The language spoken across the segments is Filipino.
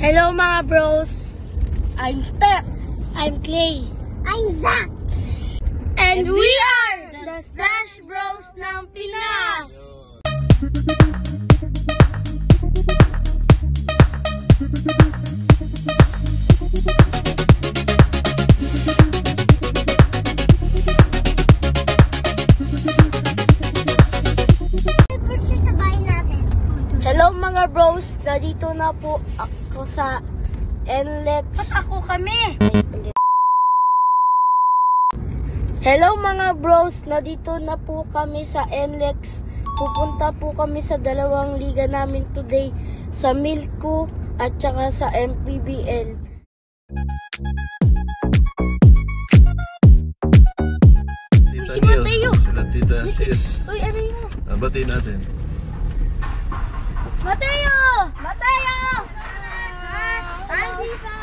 Hello mga bros! I'm Steph. I'm Clay. I'm Zach. And we are the Splash Bros ng Pinas! Hello mga bros! Nandito na po ako sa NLEX. Ba't ako kami? Hello mga bros! Nandito na po kami sa NLEX. Pupunta po kami sa dalawang liga namin today. Sa Milko at saka sa MPBL. Tita Neil, sila Tita Sis. Uy, ano yun? Batiin natin. Mateo! Mateo! Hi, Diva!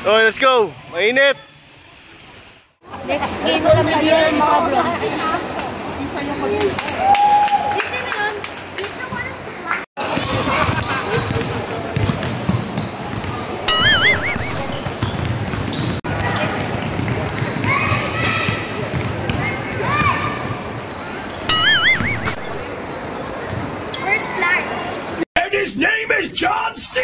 Okay, let's go! Mainit! Next game kami dito mga vlogs. First flag. And his name is John C.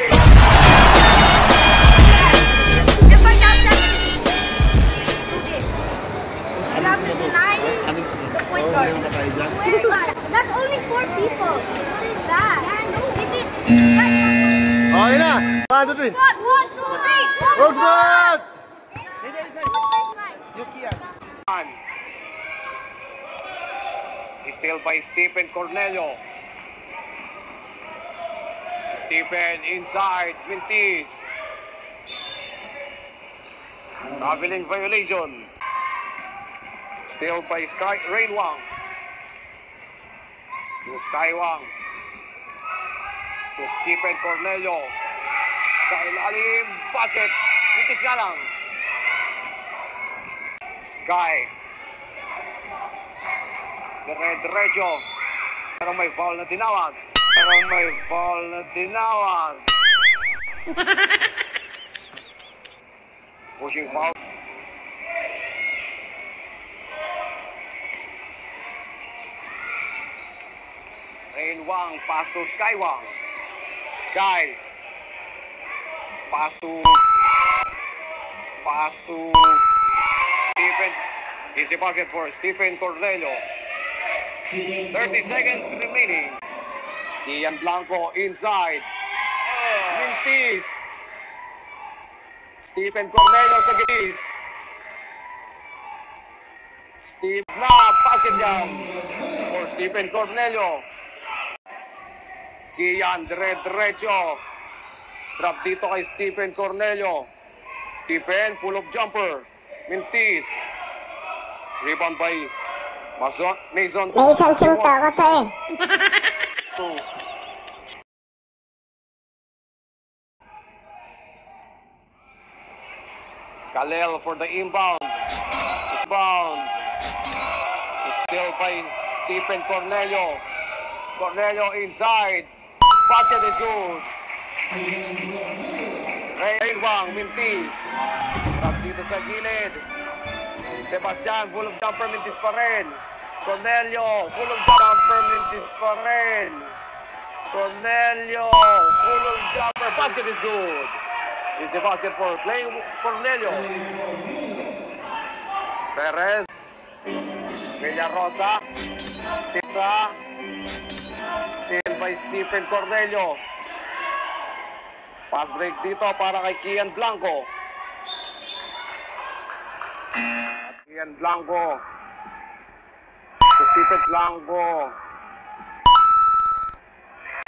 That's only 4 people. What is that? This is... Okay na! 1, 2, 3! What? 1, 2, 3! Road spot! What's first flag? Still by Stephen Cornelio. Stephen inside, Mintis. Traveling violation. Still by Rain Wang. To Sky Wang. To Stephen Cornelio. Sa ilalim, basket. Mintis nga lang. Sky. Diretso. Pero may foul na tinawag. Pushing foul. Rain Wang, pass to Sky Wang. Sky. Pass to Stephen. Easy basket for Stephen Cornelio. 30 seconds remaining. Kian Blanco inside. Mintis. Stephen Cornelio sa gilid. Steve na basket yan for Stephen Cornelio. Kian diretso. Drop dito kay Stephen Cornelio. Stephen full of jumper. Mintis. Rebound by Mason. May isang sinta ko sir. Kalel for the inbound. Inbound. Still by Stephen Cornelio. Cornelio inside. Basket is good. Rain Wang, Mintis. Tap dito sa gilid. Sebastian, full of jumper, Mintis pa rin. Cornelio, full of jumper, Mintis pa rin. Cornelio, full of jumper. Basket is good. It's a basket for playing Cornelio. Perez. Villarosa. Still by Stephen Cornelio. Pass break dito para kay Kian Blanco. Kian Blanco. To Stephen Blanco.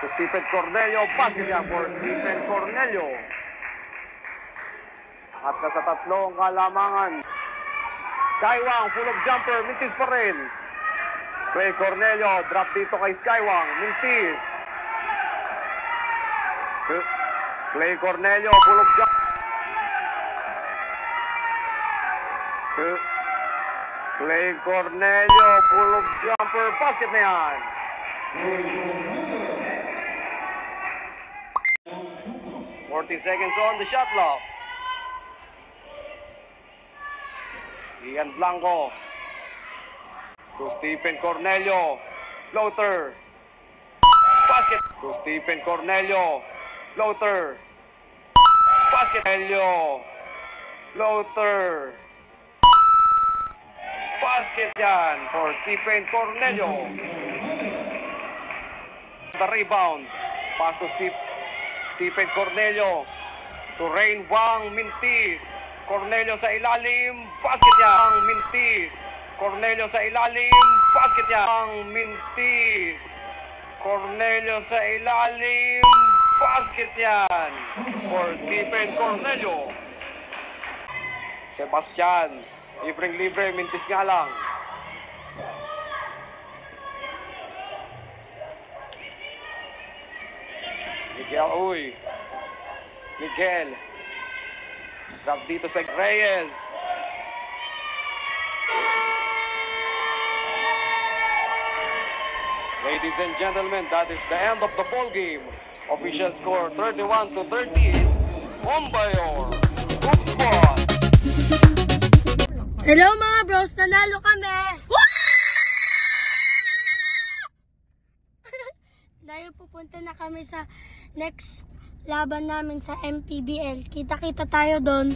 To Stephen Cornelio. Basket yan for Stephen Cornelio. At nasa tatlong kalamangan. Skywang, full of jumper, Mintis pa rin. Clay Cornelio, drop dito kay Skywang, Mintis. Clay Cornelio, full of jumper. Clay Cornelio, full of jumper, basket na yan. 40 seconds on the shot clock. Ian Blanco. To Stephen Cornelio. Floater. Basket. To Stephen Cornelio. Floater. Basket. Cornelio. Floater. Basket yan for Stephen Cornelio. The rebound. Pass to Stephen Cornelio. To Rain Wang Mintis. Cornelio sa ilalim. Basket yan. Mintis. Cornelio sa ilalim. Basket yan. Mintis. Cornelio sa ilalim. Basket yan. For Stephen Cornelio. Sebastian. Libreng-libre. Mintis nga lang. Miguel Uy. Miguel. Grab dito sa Reyes. Ladies and gentlemen, that is the end of the ball game. Official score 31-38. Ombayor. Football. Hello mga bros, nanalo kami! Dahil pupunta na kami sa next laban namin sa MPBL. Kita-kita tayo doon.